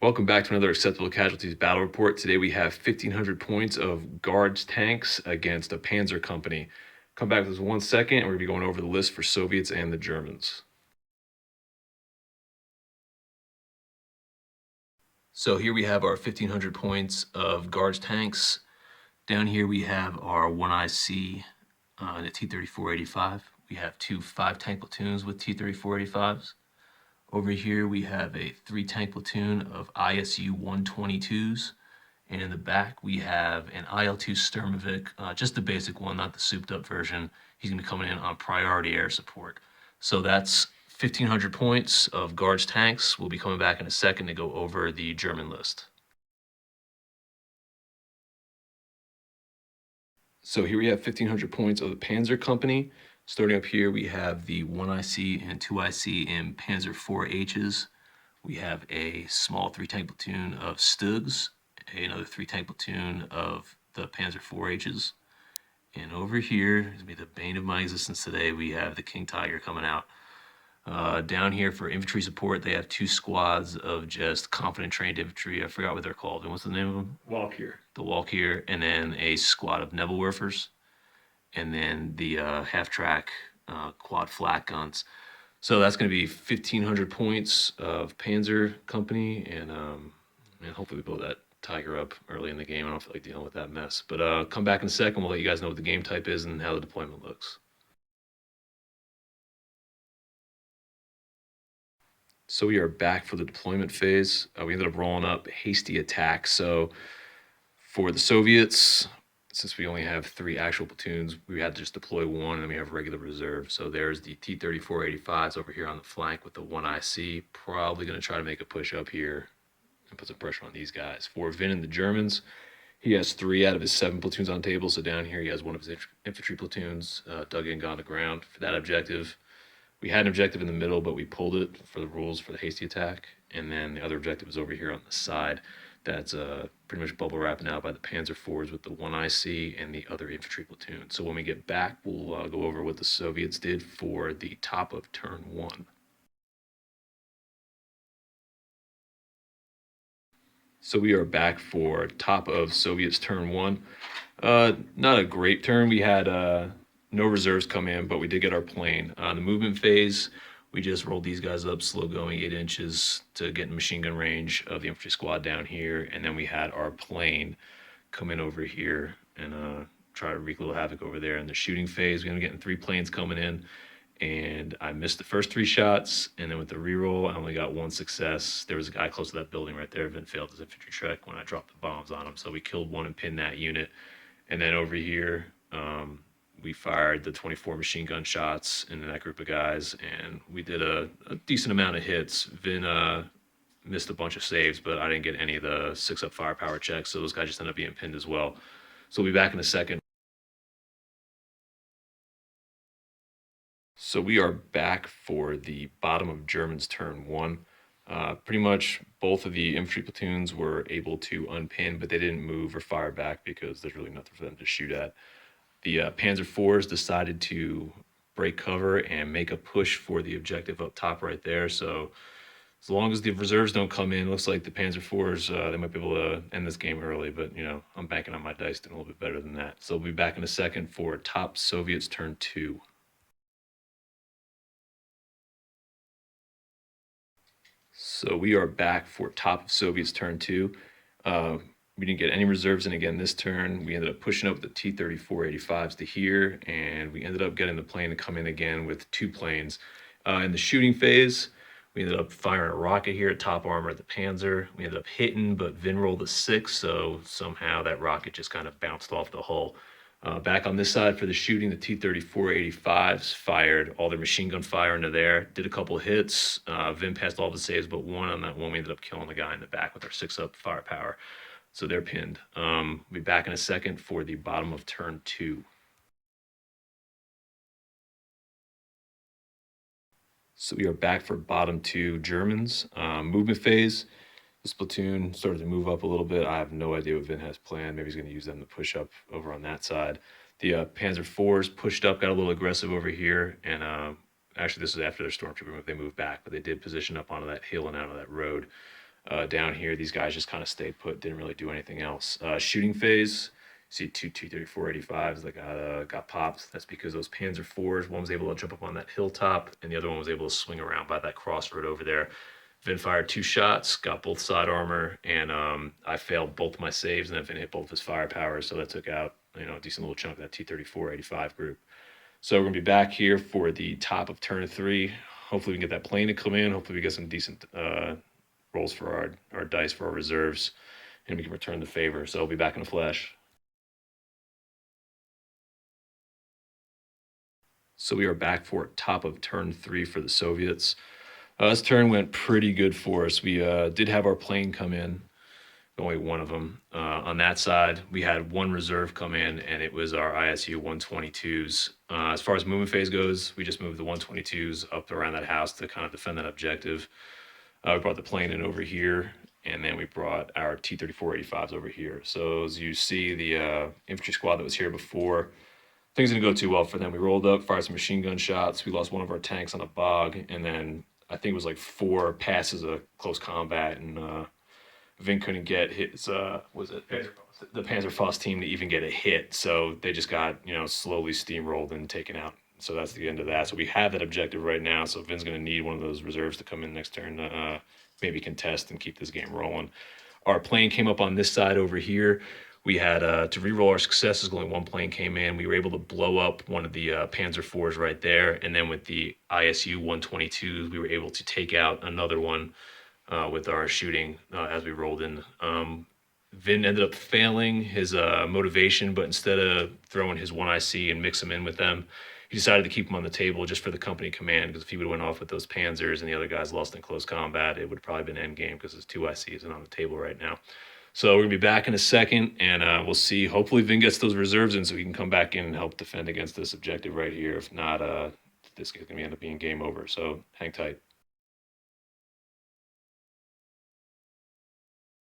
Welcome back to another Acceptable Casualties Battle Report. Today we have 1,500 points of Guards tanks against a Panzer Company. Come back with us 1 second, and we're going to be going over the list for Soviets and the Germans. So here we have our 1,500 points of Guards tanks. Down here we have our 1IC the T-34-85. We have two 5-tank platoons with T-34-85s. Over here we have a 3-tank platoon of ISU 122s. And in the back, we have an IL-2 Sturmovik, just the basic one, not the souped-up version. He's going to be coming in on priority air support. So that's 1,500 points of Guards tanks. We'll be coming back in a second to go over the German list. So here we have 1,500 points of the Panzer Company. Starting up here, we have the 1IC and 2IC in Panzer 4Hs. We have a small 3-tank platoon of Stugs, another 3-tank platoon of the Panzer 4Hs. And over here, it's gonna be the bane of my existence today, we have the King Tiger coming out. Down here for infantry support, they have 2 squads of just confident trained infantry. I forgot what they're called. And what's the name of them? Walkier. The Walkier. And then a squad of Nebelwerfers. And then the half-track quad flak guns. So that's going to be 1,500 points of Panzer Company, and hopefully we blow that Tiger up early in the game. I don't feel like dealing with that mess. But come back in a second. We'll let you guys know what the game type is and how the deployment looks. So we are back for the deployment phase. We ended up rolling up hasty attack. So for the Soviets, since we only have 3 actual platoons, we had to just deploy 1, and then we have regular reserve. So there's the T-34-85s over here on the flank with the 1IC. Probably going to try to make a push up here and put some pressure on these guys. For Vin and the Germans, he has 3 out of his 7 platoons on table. So down here, he has one of his infantry platoons dug in, gone to ground for that objective. We had an objective in the middle, but we pulled it for the rules for the hasty attack. And then the other objective is over here on the side. That's pretty much bubble wrapped now by the Panzer IVs with the 1IC and the other infantry platoon. So when we get back, we'll go over what the Soviets did for the top of turn 1. So we are back for top of Soviets turn 1. Not a great turn. We had no reserves come in, but we did get our plane. On the movement phase, we just rolled these guys up, slow going 8 inches to get in machine gun range of the infantry squad down here. And then we had our plane come in over here and try to wreak a little havoc over there. In the shooting phase, we ended up getting 3 planes coming in. And I missed the first 3 shots, and then with the reroll, I only got 1 success. There was a guy close to that building right there. Vin failed his infantry trek when I dropped the bombs on him, so we killed 1 and pinned that unit. And then over here, we fired the 24 machine gun shots into that group of guys, and we did a decent amount of hits. Vin missed a bunch of saves, but I didn't get any of the 6-up firepower checks, so those guys just ended up being pinned as well. So we'll be back in a second. So we are back for the bottom of Germans turn 1. Pretty much both of the infantry platoons were able to unpin, but they didn't move or fire back because there's really nothing for them to shoot at. The Panzer IVs decided to break cover and make a push for the objective up top right there. So as long as the reserves don't come in, looks like the Panzer IVs, they might be able to end this game early, but I'm banking on my dice doing a little bit better than that. So we'll be back in a second for top Soviets turn 2. So we are back for top of Soviets turn 2. We didn't get any reserves in again this turn. We ended up pushing up the T-34-85s to here, and we ended up getting the plane to come in again with 2 planes. In the shooting phase, we ended up firing a rocket here at top armor at the Panzer. We ended up hitting, but Vin rolled a 6, so somehow that rocket just kind of bounced off the hull. Back on this side for the shooting, the T-34-85s fired all their machine gun fire into there, did a couple hits. Vin passed all the saves but 1 on that one. We ended up killing the guy in the back with our 6-up firepower. So they're pinned. We'll be back in a second for the bottom of turn 2. So we are back for bottom 2 Germans. Movement phase. This platoon started to move up a little bit. I have no idea what Vin has planned. Maybe he's going to use them to push up over on that side. The Panzer IVs pushed up, got a little aggressive over here, and actually this is after their stormtrooper move. They moved back, but they did position up onto that hill and out of that road. Down here, these guys just kind of stayed put, didn't really do anything else. Shooting phase, see two 234-85s that got popped. That's because those Panzer IVs, one was able to jump up on that hilltop, and the other one was able to swing around by that crossroad over there. Vin fired 2 shots, got both side armor, and I failed both my saves, and then Vin hit both his firepower, so that took out a decent little chunk of that T-34-85 group. So we're gonna be back here for the top of turn 3. Hopefully we can get that plane to come in. Hopefully we get some decent rolls for our dice for our reserves, and we can return the favor. So I'll be back in a flash. So we are back for top of turn 3 for the Soviets. This turn went pretty good for us. We did have our plane come in, only one of them. On that side, we had one reserve come in, and it was our ISU 122s. As far as movement phase goes, we just moved the 122s up around that house to kind of defend that objective. We brought the plane in over here, and then we brought our T-34-85s over here. So as you see, the infantry squad that was here before, things didn't go too well for them. We rolled up, fired some machine gun shots. We lost one of our tanks on a bog, and then I think it was like 4 passes of close combat, and Vin couldn't get his, the Panzerfaust team to even get a hit. So they just got, slowly steamrolled and taken out. So that's the end of that. So we have that objective right now. So Vin's going to need one of those reserves to come in next turn to maybe contest and keep this game rolling. Our plane came up on this side over here. We had to reroll our successes. Only one plane came in. We were able to blow up one of the Panzer IVs right there. And then with the ISU 122s, we were able to take out another one with our shooting as we rolled in. Vin ended up failing his motivation, but instead of throwing his 1IC and mix them in with them, he decided to keep them on the table just for the company command, because if he would have went off with those Panzers and the other guys lost in close combat, it would have probably been endgame because his 2IC isn't on the table right now. So we're going to be back in a second, and we'll see. Hopefully Vin gets those reserves in so he can come back in and help defend against this objective right here. If not, this is going to end up being game over. So hang tight.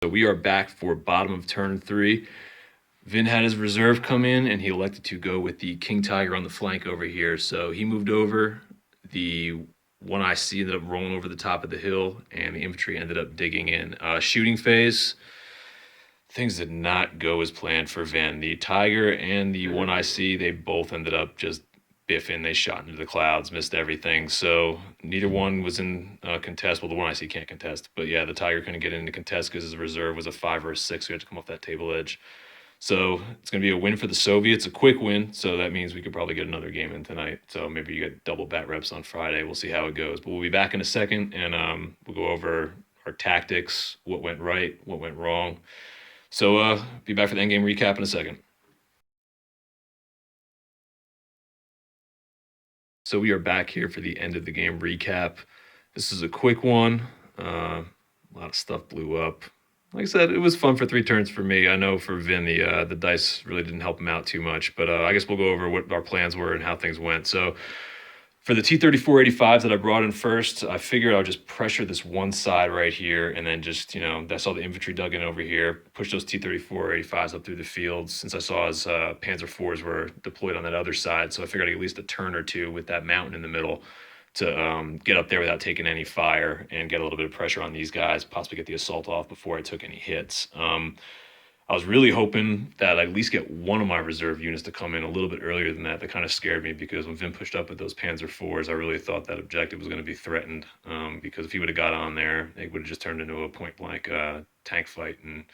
So we are back for bottom of turn 3. Vin had his reserve come in, and he elected to go with the King Tiger on the flank over here. So he moved over. The 1IC ended up rolling over the top of the hill, and the infantry ended up digging in. Shooting phase, things did not go as planned for Vin. The Tiger and the 1IC, they both ended up just biffing. They shot into the clouds, missed everything. So neither one was in contest. Well, the 1IC can't contest. But yeah, the Tiger couldn't get into contest because his reserve was a 5 or a 6. So we had to come off that table edge. So it's going to be a win for the Soviets, a quick win. So that means we could probably get another game in tonight. So maybe you get double bat reps on Friday. We'll see how it goes. But we'll be back in a second, and we'll go over our tactics, what went right, what went wrong. So be back for the endgame recap in a second. So we are back here for the end of the game recap. This is a quick one. A lot of stuff blew up. Like I said, it was fun for 3 turns for me. I know for Vin, the dice really didn't help him out too much, but I guess we'll go over what our plans were and how things went. So for the T-34-85s that I brought in first, I figured I would just pressure this one side right here, and then just, that's all the infantry dug in over here, push those T-34-85s up through the fields, since I saw his Panzer IVs were deployed on that other side. So I figured I'd get at least a turn or two with that mountain in the middle to get up there without taking any fire and get a little bit of pressure on these guys, possibly get the assault off before I took any hits. I was really hoping that I'd at least get one of my reserve units to come in a little bit earlier than that. That kind of scared me, because when Vin pushed up with those Panzer IVs, I really thought that objective was going to be threatened, because if he would have got on there, it would have just turned into a point-blank tank fight. And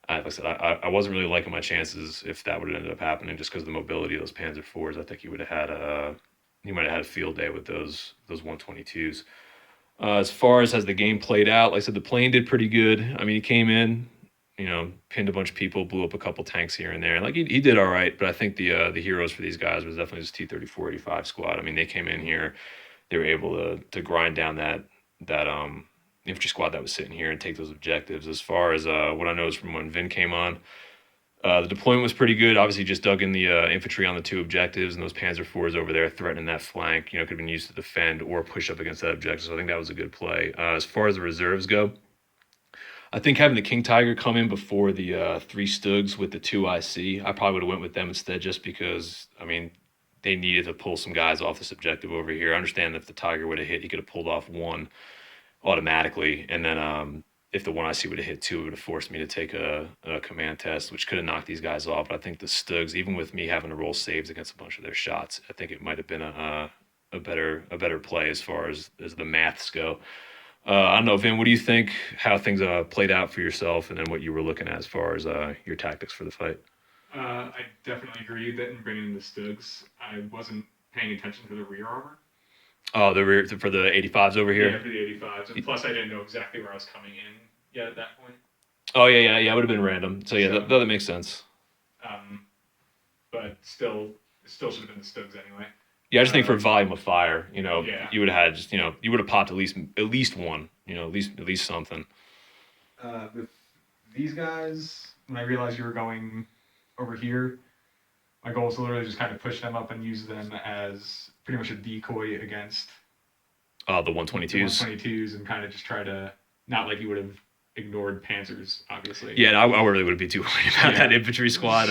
like I said, I wasn't really liking my chances if that would have ended up happening, just because of the mobility of those Panzer IVs. I think he would have had he might have had a field day with those 122s. As far as the game played out, like I said, the plane did pretty good. I mean, he came in, pinned a bunch of people, blew up a couple tanks here and there. And like he did all right, but I think the heroes for these guys was definitely this T-34-85 squad. I mean, they came in here, they were able to grind down that infantry squad that was sitting here and take those objectives. As far as what I noticed from when Vin came on, the deployment was pretty good. Obviously, just dug in the infantry on the 2 objectives, and those Panzer IVs over there threatening that flank, could have been used to defend or push up against that objective. So I think that was a good play. As far as the reserves go, I think having the King Tiger come in before the 3 Stugs with the 2IC, I probably would have went with them instead, just because, I mean, they needed to pull some guys off this objective over here. I understand that if the Tiger would have hit, he could have pulled off 1 automatically, and then if the one IC would have hit 2, it would have forced me to take a command test, which could have knocked these guys off. But I think the Stugs, even with me having to roll saves against a bunch of their shots, I think it might have been a better play as far as the maths go. I don't know, Vin, what do you think? How things played out for yourself, and then what you were looking at as far as your tactics for the fight? I definitely agree that in bringing in the Stugs, I wasn't paying attention to the rear armor. Oh, the rear for the 85s over here. Yeah, for the 85s, and plus I didn't know exactly where I was coming in yet at that point. Oh yeah. It would have been random. So yeah, that makes sense. But still, it still should have been the Stugs anyway. Yeah, I just think for volume of fire, Yeah. you would have had just, you would have popped at least one, at least something. With these guys, when I realized you were going over here, my goal was to literally just kind of push them up and use them as pretty much a decoy against The the 122s. 122s and kind of just try to, not like you would have ignored Panzers, obviously. Yeah, no, I really wouldn't be too worried about that infantry squad,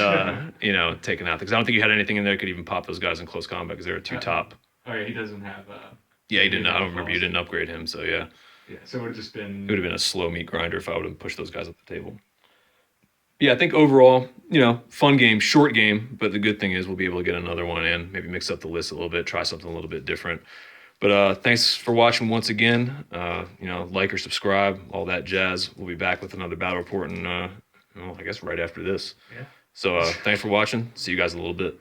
taking out, because I don't think you had anything in there that could even pop those guys in close combat because they were too top. Oh yeah, he doesn't have. Yeah, he didn't. I don't remember. You didn't upgrade him, so yeah. Yeah, so it would have just been. It would have been a slow meat grinder if I would have pushed those guys up the table. Yeah, I think overall, fun game, short game, but the good thing is we'll be able to get another one in, maybe mix up the list a little bit, try something a little bit different. But thanks for watching once again. Like or subscribe, all that jazz. We'll be back with another battle report, and I guess right after this. Yeah. So thanks for watching. See you guys in a little bit.